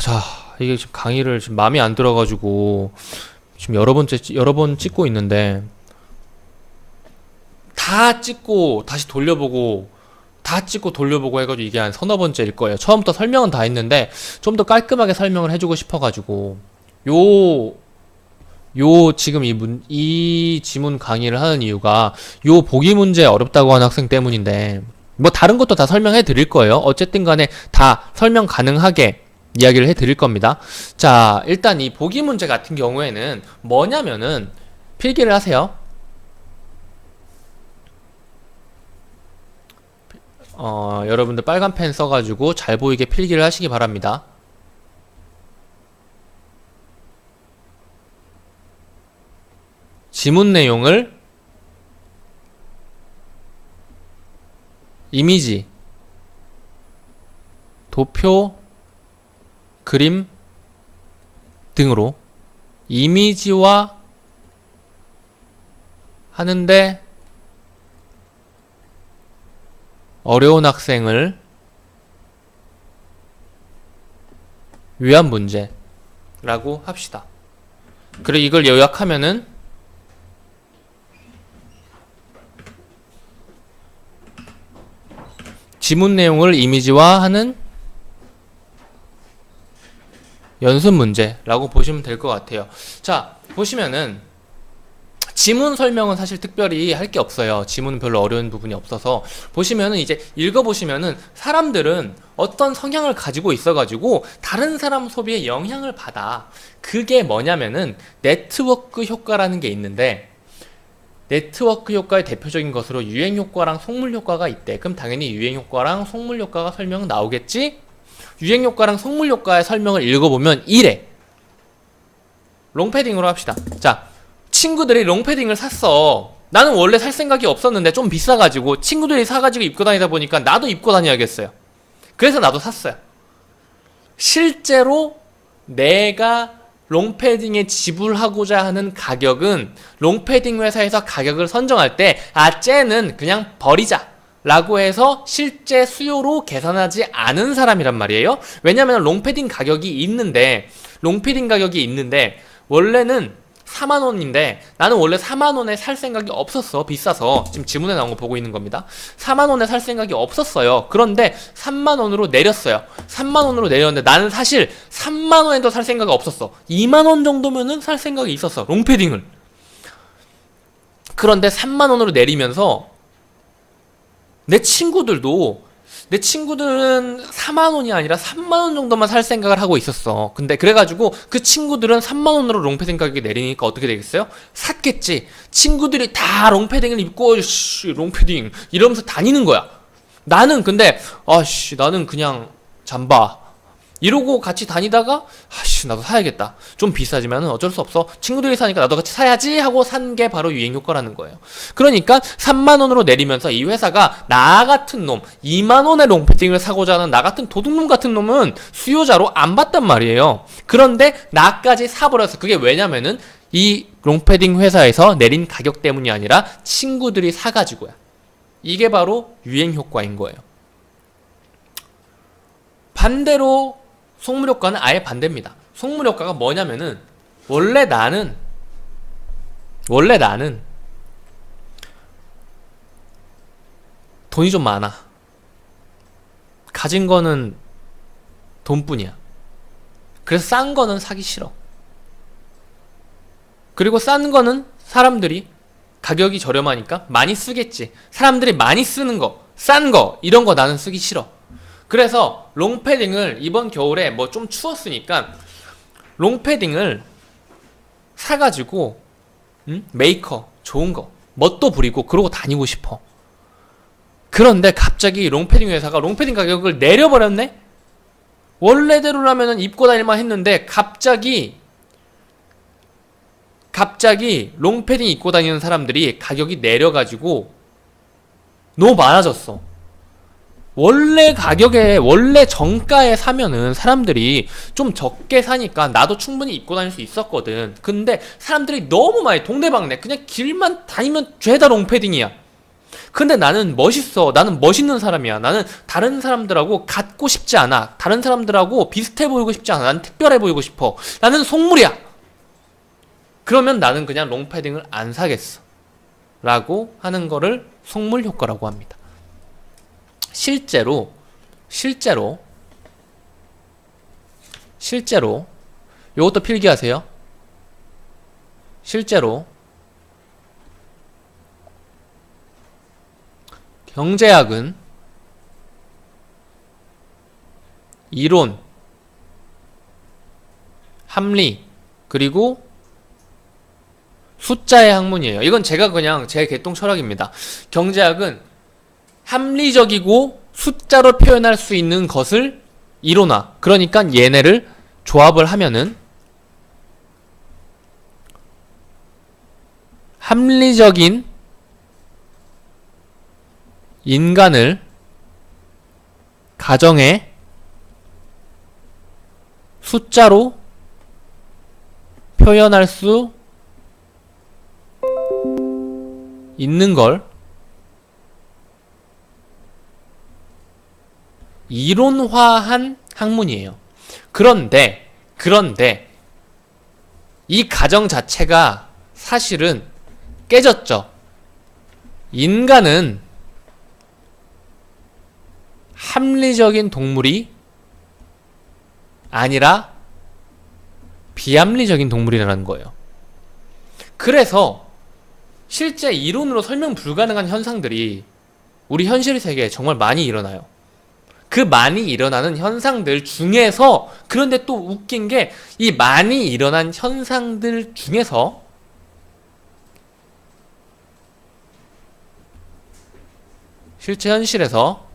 자, 이게 지금 강의를 지금 마음에 안 들어가지고 지금 여러 번 찍고 있는데 다 찍고 다시 돌려보고 다 찍고 돌려보고 해가지고 이게 한 서너 번째일 거예요. 처음부터 설명은 다 했는데 좀 더 깔끔하게 설명을 해주고 싶어가지고 지금 이 지문 강의를 하는 이유가 요 보기 문제 어렵다고 하는 학생 때문인데 뭐 다른 것도 다 설명해 드릴 거예요. 어쨌든 간에 다 설명 가능하게 이야기를 해 드릴 겁니다. 자, 일단 이 보기 문제 같은 경우에는 뭐냐면은 필기를 하세요. 여러분들 빨간 펜 써가지고 잘 보이게 필기를 하시기 바랍니다. 지문 내용을 이미지, 도표, 그림 등으로 이미지화 하는데 어려운 학생을 위한 문제라고 합시다. 그리고 이걸 요약하면은 지문 내용을 이미지화하는 연습 문제라고 보시면 될 것 같아요. 자, 보시면은 지문 설명은 사실 특별히 할 게 없어요. 지문은 별로 어려운 부분이 없어서 보시면은 이제 읽어보시면은 사람들은 어떤 성향을 가지고 있어가지고 다른 사람 소비에 영향을 받아. 그게 뭐냐면은 네트워크 효과라는 게 있는데 네트워크 효과의 대표적인 것으로 유행 효과랑 속물 효과가 있대. 그럼 당연히 유행 효과랑 속물 효과가 설명은 나오겠지? 유행 효과랑 속물 효과의 설명을 읽어보면 이래. 롱패딩으로 합시다. 자, 친구들이 롱패딩을 샀어. 나는 원래 살 생각이 없었는데 좀 비싸가지고 친구들이 사가지고 입고 다니다 보니까 나도 입고 다녀야겠어요. 그래서 나도 샀어요. 실제로 내가 롱패딩에 지불하고자 하는 가격은 롱패딩 회사에서 가격을 선정할 때 쟤는 그냥 버리자 라고 해서 실제 수요로 계산하지 않은 사람이란 말이에요. 왜냐면 롱패딩 가격이 있는데 원래는 4만원인데 나는 원래 4만원에 살 생각이 없었어. 비싸서. 지금 지문에 나온 거 보고 있는 겁니다. 4만원에 살 생각이 없었어요. 그런데 3만원으로 내렸어요. 3만원으로 내렸는데 나는 사실 3만원에도 살 생각이 없었어. 2만원 정도면은 살 생각이 있었어. 롱패딩을. 그런데 3만원으로 내리면서 내 친구들은 4만원이 아니라 3만원 정도만 살 생각을 하고 있었어. 근데 그래가지고 그 친구들은 3만원으로 롱패딩 가격이 내리니까 어떻게 되겠어요? 샀겠지. 친구들이 다 롱패딩을 입고 롱패딩 이러면서 다니는 거야. 나는 근데 나는 그냥 잠바 이러고 같이 다니다가 나도 사야겠다. 좀 비싸지만 어쩔 수 없어. 친구들이 사니까 나도 같이 사야지 하고 산 게 바로 유행 효과라는 거예요. 그러니까 3만원으로 내리면서 이 회사가 나 같은 놈 2만원의 롱패딩을 사고자 하는 나 같은 도둑놈 같은 놈은 수요자로 안 봤단 말이에요. 그런데 나까지 사버렸어. 그게 왜냐면은 이 롱패딩 회사에서 내린 가격 때문이 아니라 친구들이 사가지고야. 이게 바로 유행 효과인 거예요. 반대로 속물 효과는 아예 반대입니다. 속물 효과가 뭐냐면은 원래 나는 돈이 좀 많아. 가진 거는 돈뿐이야. 그래서 싼 거는 사기 싫어. 그리고 싼 거는 사람들이 가격이 저렴하니까 많이 쓰겠지. 사람들이 많이 쓰는 거, 싼 거 이런 거 나는 쓰기 싫어. 그래서 롱패딩을 이번 겨울에 뭐 좀 추웠으니까 롱패딩을 사가지고 메이커 좋은 거 멋도 부리고 그러고 다니고 싶어. 그런데 갑자기 롱패딩 회사가 롱패딩 가격을 내려버렸네? 원래대로라면 입고 다닐만 했는데 갑자기 롱패딩 입고 다니는 사람들이 가격이 내려가지고 너무 많아졌어. 원래 정가에 사면은 사람들이 좀 적게 사니까 나도 충분히 입고 다닐 수 있었거든. 근데 사람들이 너무 많이 동네방네 그냥 길만 다니면 죄다 롱패딩이야. 근데 나는 멋있어. 나는 멋있는 사람이야. 나는 다른 사람들하고 같고 싶지 않아. 다른 사람들하고 비슷해 보이고 싶지 않아. 나는 특별해 보이고 싶어. 나는 속물이야. 그러면 나는 그냥 롱패딩을 안 사겠어. 라고 하는 거를 속물 효과라고 합니다. 실제로 요것도 필기하세요. 실제로 경제학은 이론, 합리, 그리고 숫자의 학문이에요. 이건 제가 그냥 제 개똥 철학입니다. 경제학은 합리적이고 숫자로 표현할 수 있는 것을 이론화. 그러니까 얘네를 조합을 하면은 합리적인 인간을 가정의 숫자로 표현할 수 있는 걸 이론화한 학문이에요. 그런데 이 가정 자체가 사실은 깨졌죠. 인간은 합리적인 동물이 아니라 비합리적인 동물이라는 거예요. 그래서 실제 이론으로 설명 불가능한 현상들이 우리 현실 세계에 정말 많이 일어나요. 그 많이 일어나는 현상들 중에서, 그런데 또 웃긴 게 이 많이 일어난 현상들 중에서 실제 현실에서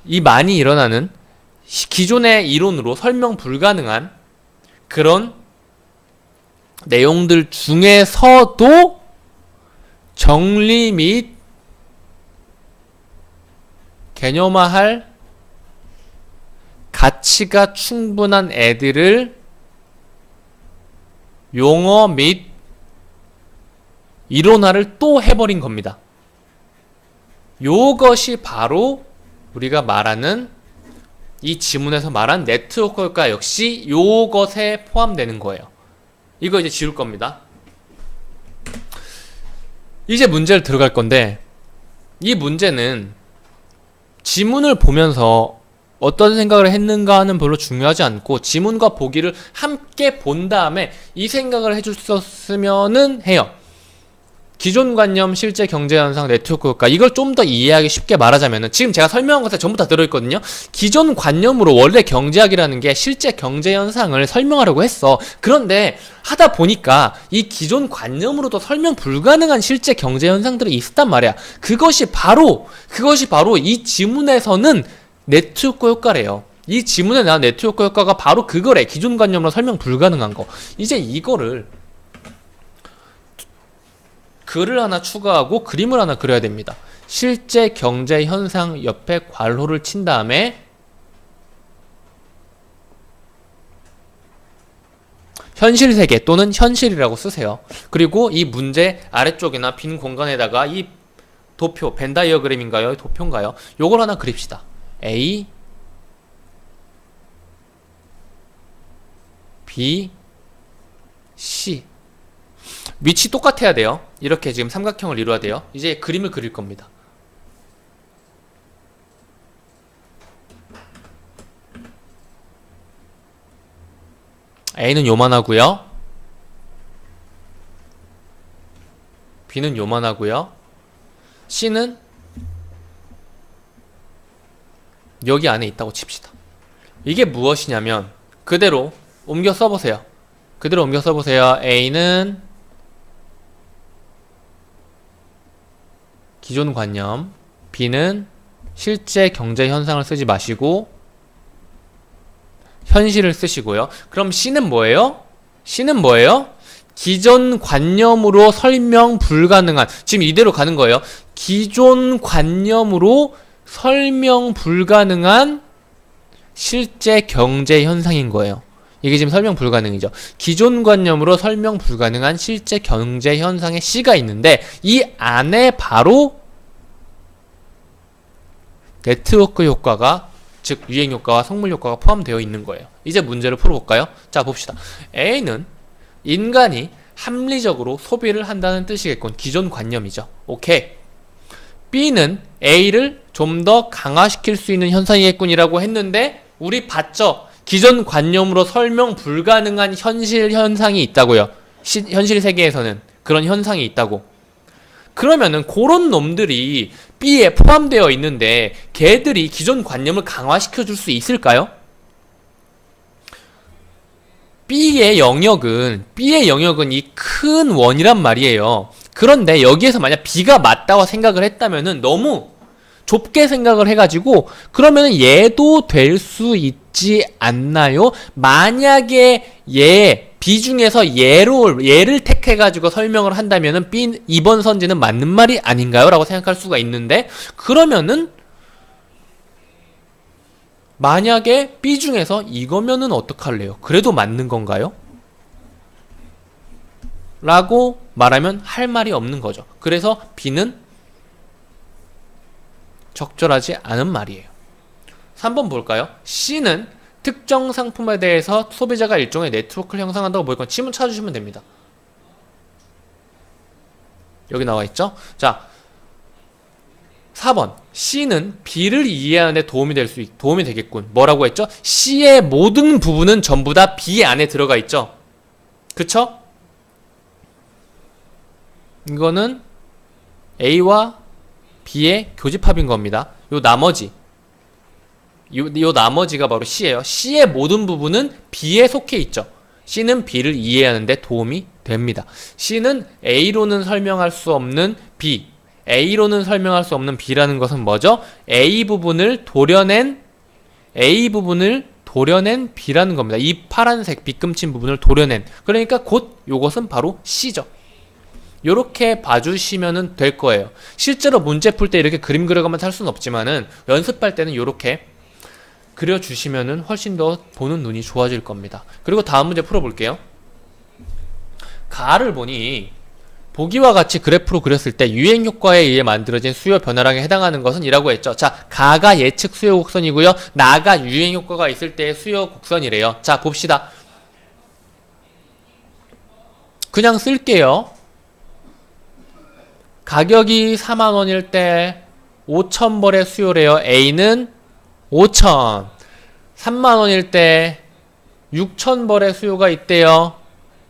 이 많이 일어나는 기존의 이론으로 설명 불가능한 그런 내용들 중에서도 정리 및 개념화할 가치가 충분한 애들을 용어 및 이론화를 또 해버린 겁니다. 요것이 바로 우리가 말하는, 이 지문에서 말한 네트워크 효과 역시 요것에 포함되는 거예요. 이거 이제 지울 겁니다. 이제 문제를 들어갈 건데, 이 문제는 지문을 보면서 어떤 생각을 했는가 하는 별로 중요하지 않고 지문과 보기를 함께 본 다음에 이 생각을 해줬었으면은 해요. 기존 관념, 실제 경제 현상, 네트워크 효과, 이걸 좀 더 이해하기 쉽게 말하자면은, 지금 제가 설명한 것에 전부 다 들어있거든요. 기존 관념으로 원래 경제학이라는 게 실제 경제 현상을 설명하려고 했어. 그런데 하다 보니까 이 기존 관념으로도 설명 불가능한 실제 경제 현상들이 있었단 말이야. 그것이 바로 이 지문에서는 네트워크 효과래요. 이 지문에 나온 네트워크 효과가 바로 그거래. 기존 관념으로 설명 불가능한 거. 이제 이거를 글을 하나 추가하고 그림을 하나 그려야 됩니다. 실제 경제 현상 옆에 괄호를 친 다음에 현실 세계 또는 현실이라고 쓰세요. 그리고 이 문제 아래쪽이나 빈 공간에다가 이 도표, 벤 다이어그램인가요? 도표인가요? 요걸 하나 그립시다. A, B, C. 위치 똑같아야 돼요. 이렇게 지금 삼각형을 이루어야 돼요. 이제 그림을 그릴 겁니다. A는 요만하고요. B는 요만하고요. C는 여기 안에 있다고 칩시다. 이게 무엇이냐면 그대로 옮겨 써보세요. A는 기존 관념, B는 실제 경제 현상을 쓰지 마시고 현실을 쓰시고요. 그럼 C는 뭐예요? 기존 관념으로 설명 불가능한, 지금 이대로 가는 거예요. 기존 관념으로 설명 불가능한 실제 경제 현상인 거예요. 이게 지금 설명 불가능이죠. 기존 관념으로 설명 불가능한 실제 경제 현상의 C가 있는데 이 안에 바로 네트워크 효과가, 즉 유행 효과와 성물 효과가 포함되어 있는 거예요. 이제 문제를 풀어볼까요? 자, 봅시다. A는 인간이 합리적으로 소비를 한다는 뜻이겠군. 기존 관념이죠. 오케이. B는 A를 좀 더 강화시킬 수 있는 현상이겠군이라고 했는데 우리 봤죠? 기존 관념으로 설명 불가능한 현실 현상이 있다고요. 현실 세계에서는 그런 현상이 있다고. 그러면은 그런 놈들이 B에 포함되어 있는데 걔들이 기존 관념을 강화시켜 줄 수 있을까요? B의 영역은 이 큰 원이란 말이에요. 그런데 여기에서 만약 B가 맞다고 생각을 했다면은 너무 좁게 생각을 해가지고 그러면은 얘도 될 수 있지 않나요? 만약에 B 중에서 얘를 택해가지고 설명을 한다면은 이번 선지는 맞는 말이 아닌가요? 라고 생각할 수가 있는데 그러면은 만약에 B 중에서 이거면은 어떡할래요? 그래도 맞는 건가요? 라고 말하면 할 말이 없는 거죠. 그래서 B는 적절하지 않은 말이에요. 3번 볼까요? C는 특정 상품에 대해서 소비자가 일종의 네트워크를 형성한다고 보일 건 지문 찾아주시면 됩니다. 여기 나와 있죠? 자, 4번 C는 B를 이해하는 데 도움이 되겠군. 뭐라고 했죠? C의 모든 부분은 전부 다 B 안에 들어가 있죠. 그쵸? 이거는 A와 B의 교집합인 겁니다. 요 나머지가 바로 C예요. C의 모든 부분은 B에 속해 있죠. C는 B를 이해하는 데 도움이 됩니다. C는 A로는 설명할 수 없는 B, A로는 설명할 수 없는 B라는 것은 뭐죠? A 부분을 도려낸 B라는 겁니다. 이 파란색 빗금친 부분을 도려낸. 그러니까 곧 요것은 바로 C죠. 요렇게 봐주시면 될 거예요. 실제로 문제 풀 때 이렇게 그림 그려가면 할 수는 없지만은 연습할 때는 요렇게 그려주시면은 훨씬 더 보는 눈이 좋아질 겁니다. 그리고 다음 문제 풀어볼게요. 가를 보니 보기와 같이 그래프로 그렸을 때 유행 효과에 의해 만들어진 수요 변화량에 해당하는 것은 이라고 했죠. 자, 가가 예측 수요 곡선이고요. 나가 유행 효과가 있을 때의 수요 곡선이래요. 자, 봅시다. 그냥 쓸게요. 가격이 4만원일 때 5,000벌의 수요래요. A는 5,000. 3만원일 때 6,000벌의 수요가 있대요.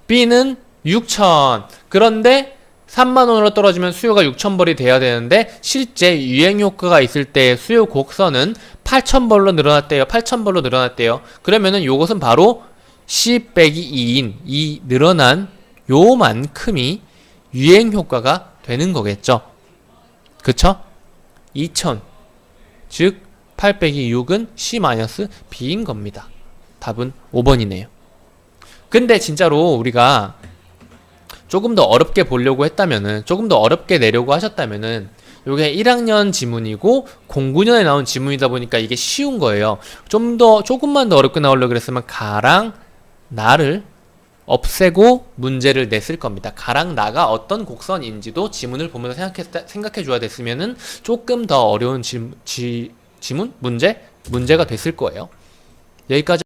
B는 6,000. 그런데 3만원으로 떨어지면 수요가 6,000벌이 돼야 되는데 실제 유행효과가 있을 때 수요 곡선은 8,000벌로 늘어났대요. 8,000벌로 늘어났대요. 그러면은 요것은 바로 C 빼기 2인 이 늘어난 요만큼이 유행효과가 되는 거겠죠. 그쵸? 2000 즉 8 빼기 6은 C-B인 겁니다. 답은 5번이네요. 근데 진짜로 우리가 조금 더 어렵게 보려고 했다면은, 조금 더 어렵게 내려고 하셨다면은 요게 1학년 지문이고 09년에 나온 지문이다 보니까 이게 쉬운 거예요. 조금만 더 어렵게 나오려고 그랬으면 가랑 나를 없애고 문제를 냈을 겁니다. 가랑 나가 어떤 곡선인지도 지문을 보면서 생각해 줘야 됐으면은 조금 더 어려운 문제가 됐을 거예요. 여기까지